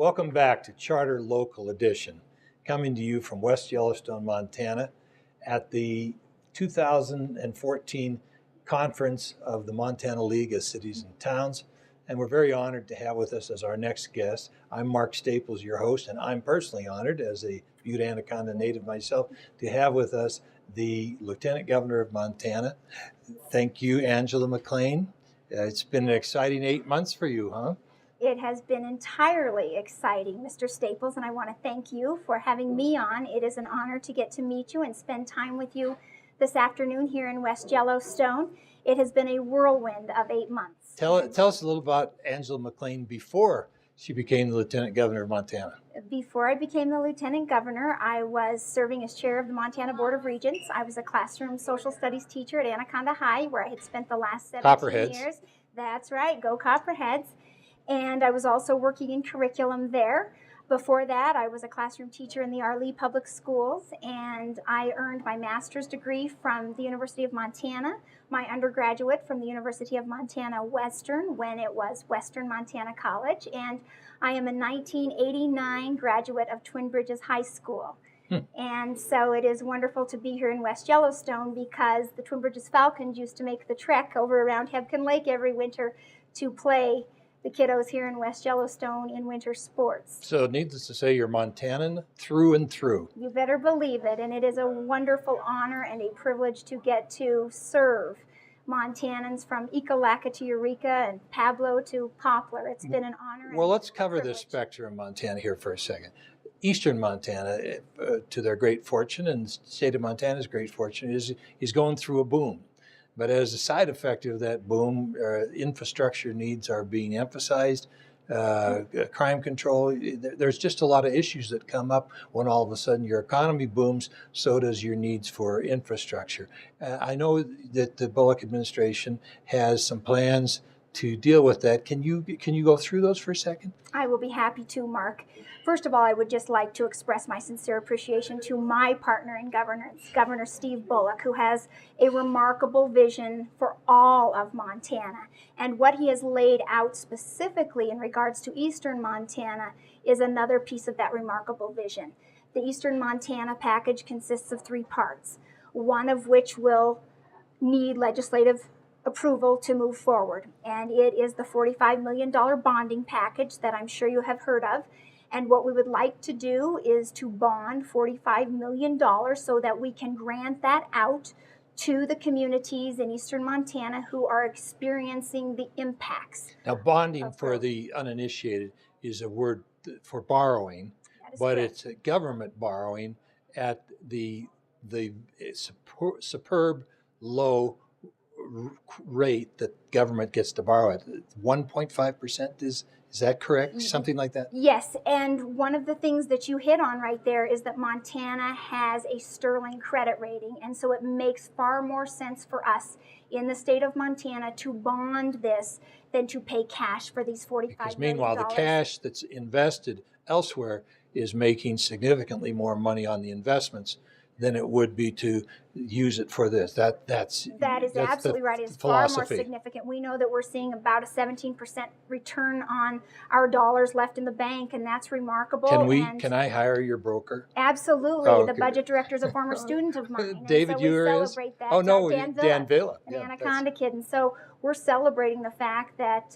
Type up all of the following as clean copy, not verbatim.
Welcome back to Charter Local Edition, coming to you from West Yellowstone, Montana, at the 2014 conference of the Montana League of Cities and Towns. And we're very honored to have with us as our next guest. I'm Mark Staples, your host, and I'm personally honored as a Butte Anaconda native myself to have with us the Lieutenant Governor of Montana. Thank you, Angela McLean. It's been an exciting 8 months for you, huh? It has been entirely exciting, Mr. Staples, and I want to thank you for having me on. It is an honor to get to meet you and spend time with you this afternoon here in West Yellowstone. It has been a whirlwind of 8 months. Tell us a little about Angela McLean before she became the Lieutenant Governor of Montana. Before I became the Lieutenant Governor, I was serving as chair of the Montana Board of Regents. I was a classroom social studies teacher at Anaconda High, where I had spent the last 17 years. That's right, go Copperheads. And I was also working in curriculum there. Before that, I was a classroom teacher in the Arlee Public Schools, and I earned my master's degree from the University of Montana, my undergraduate from the University of Montana Western, when it was Western Montana College, and I am a 1989 graduate of Twin Bridges High School. And so it is wonderful to be here in West Yellowstone because the Twin Bridges Falcons used to make the trek over around Hebgen Lake every winter to play the kiddos here in West Yellowstone in winter sports. So needless to say, you're Montanan through and through. You better believe it, and it is a wonderful honor and a privilege to get to serve Montanans from Ekalaka to Eureka and Pablo to Poplar. It's been an honor. Well, let's cover the spectrum of Montana here for a second. Eastern Montana, to their great fortune, and the state of Montana's great fortune, is going through a boom. But as a side effect of that boom, infrastructure needs are being emphasized, crime control. There's just a lot of issues that come up when all of a sudden your economy booms, so does your needs for infrastructure. I know that the Bullock administration has some plans to deal with that. Can you go through those for a second? I will be happy to, Mark. First of all, I would just like to express my sincere appreciation to my partner in governance, Governor Steve Bullock, who has a remarkable vision for all of Montana. And what he has laid out specifically in regards to Eastern Montana is another piece of that remarkable vision. The Eastern Montana package consists of 3 parts, one of which will need legislative approval to move forward. And it is the $45 million bonding package that I'm sure you have heard of. And what we would like to do is to bond $45 million so that we can grant that out to the communities in Eastern Montana who are experiencing the impacts. Now, bonding for the uninitiated is a word for borrowing, but correct. It's a government borrowing at the superb low rate that government gets to borrow at. 1.5% is that correct? Something like that? Yes, and one of the things that you hit on right there is that Montana has a sterling credit rating, and so it makes far more sense for us in the state of Montana to bond this than to pay cash for these $45 million. Because meanwhile, the cash that's invested elsewhere is making significantly more money on the investments than it would be to use it for this. That is absolutely right. It's far more significant. We know that we're seeing about a 17% return on our dollars left in the bank, and that's remarkable. Can I hire your broker? Absolutely. Oh, okay. The budget director is a former student of mine. David, so we celebrate that. Oh no, Dan Villa, an Anaconda kid, and so we're celebrating the fact that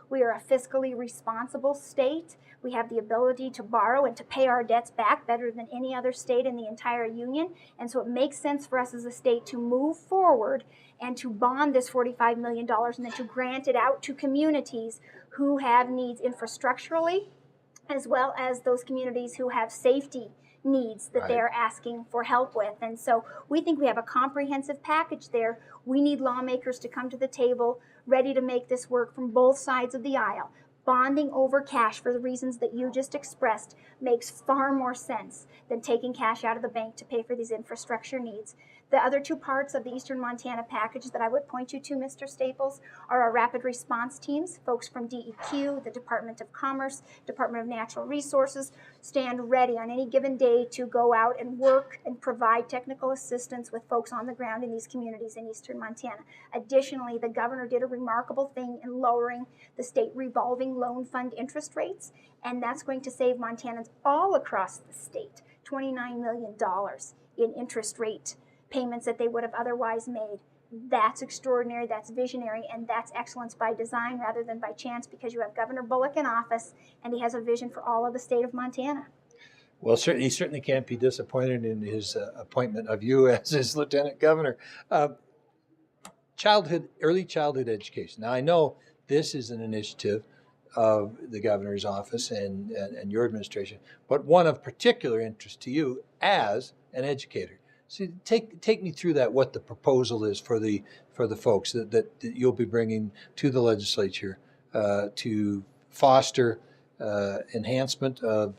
we are a fiscally responsible state. We have the ability to borrow and to pay our debts back better than any other state in the entire union. And so it makes sense for us as a state to move forward and to bond this $45 million and then to grant it out to communities who have needs infrastructurally, as well as those communities who have safety needs that they're asking for help with. And so we think we have a comprehensive package there. We need lawmakers to come to the table ready to make this work from both sides of the aisle. Bonding over cash for the reasons that you just expressed makes far more sense than taking cash out of the bank to pay for these infrastructure needs. The other two parts of the Eastern Montana package that I would point you to, Mr. Staples, are our rapid response teams. Folks from DEQ, the Department of Commerce, Department of Natural Resources stand ready on any given day to go out and work and provide technical assistance with folks on the ground in these communities in Eastern Montana. Additionally, the governor did a remarkable thing in lowering the state revolving loan fund interest rates, and that's going to save Montanans all across the state $29 million in interest rate payments that they would have otherwise made. That's extraordinary, that's visionary, and that's excellence by design rather than by chance, because you have Governor Bullock in office and he has a vision for all of the state of Montana. Well, he certainly can't be disappointed in his appointment of you as his lieutenant governor. Early childhood education. Now, I know this is an initiative of the governor's office and your administration, but one of particular interest to you as an educator. So take me through that, what the proposal is for the folks that you'll be bringing to the legislature to foster enhancement of,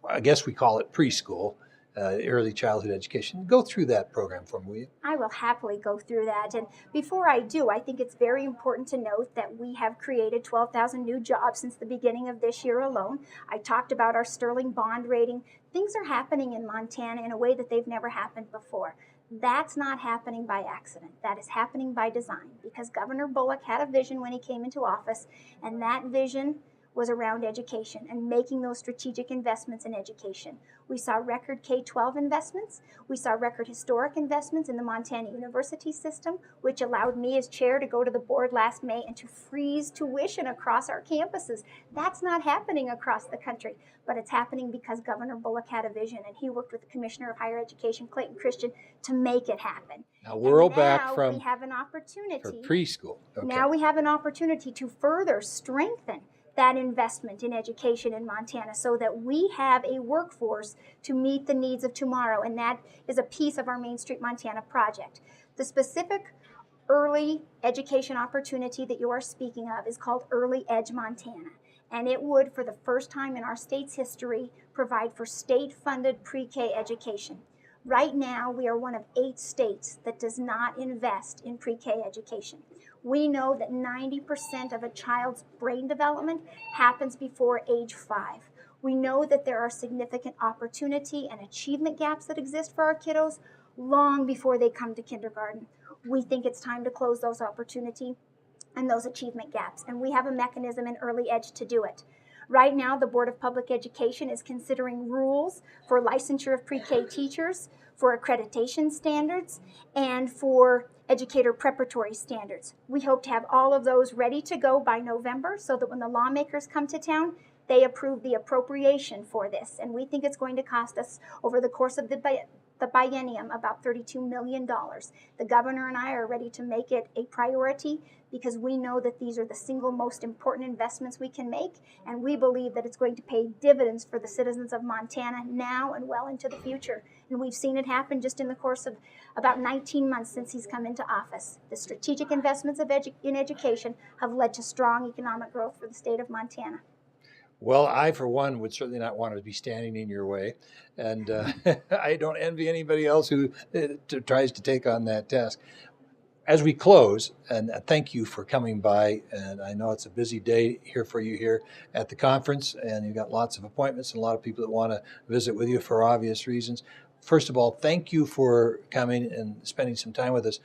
I guess we call it preschool, early childhood education. Go through that program for me, will you? I will happily go through that. And before I do, I think it's very important to note that we have created 12,000 new jobs since the beginning of this year alone. I talked about our sterling bond rating. Things are happening in Montana in a way that they've never happened before. That's not happening by accident. That is happening by design, because Governor Bullock had a vision when he came into office, and that vision was around education and making those strategic investments in education. We saw record K-12 investments. We saw record historic investments in the Montana University system, which allowed me as chair to go to the board last May and to freeze tuition across our campuses. That's not happening across the country, but it's happening because Governor Bullock had a vision, and he worked with the Commissioner of Higher Education, Clayton Christian, to make it happen. Now we're all back from we have an opportunity for preschool. Okay. Now we have an opportunity to further strengthen that investment in education in Montana so that we have a workforce to meet the needs of tomorrow, and that is a piece of our Main Street Montana project. The specific early education opportunity that you are speaking of is called Early Edge Montana, and it would, for the first time in our state's history, provide for state-funded pre-K education. Right now, we are one of 8 states that does not invest in pre-K education. We know that 90% of a child's brain development happens before age 5. We know that there are significant opportunity and achievement gaps that exist for our kiddos long before they come to kindergarten. We think it's time to close those opportunity and those achievement gaps, and we have a mechanism in Early Edge to do it. Right now, the Board of Public Education is considering rules for licensure of pre-K teachers, for accreditation standards, and for educator preparatory standards. We hope to have all of those ready to go by November so that when the lawmakers come to town, they approve the appropriation for this. And we think it's going to cost us, over the course of the biennium, about $32 million. The governor and I are ready to make it a priority because we know that these are the single most important investments we can make, and we believe that it's going to pay dividends for the citizens of Montana now and well into the future. And we've seen it happen just in the course of about 19 months since he's come into office. The strategic investments in education have led to strong economic growth for the state of Montana. Well, I, for one, would certainly not want to be standing in your way. And I don't envy anybody else who tries to take on that task. As we close, and thank you for coming by, and I know it's a busy day here for you here at the conference, and you've got lots of appointments and a lot of people that want to visit with you for obvious reasons. First of all, thank you for coming and spending some time with us.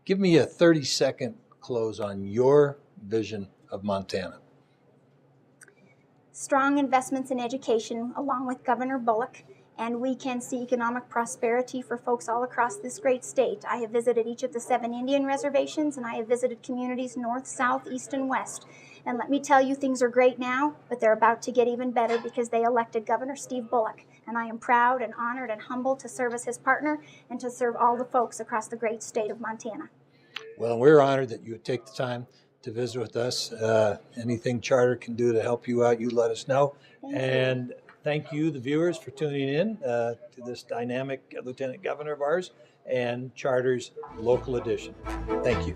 Give me a 30-second close on your vision of Montana. Strong investments in education along with Governor Bullock, and we can see economic prosperity for folks all across this great state. I have visited each of the 7 Indian reservations, and I have visited communities north, south, east, and west. And let me tell you, things are great now, but they're about to get even better because they elected Governor Steve Bullock. And I am proud and honored and humbled to serve as his partner and to serve all the folks across the great state of Montana. Well, we're honored that you would take the time to visit with us. Anything Charter can do to help you out, you let us know. And thank you, the viewers, for tuning in to this dynamic Lieutenant Governor of ours and Charter's local edition. Thank you.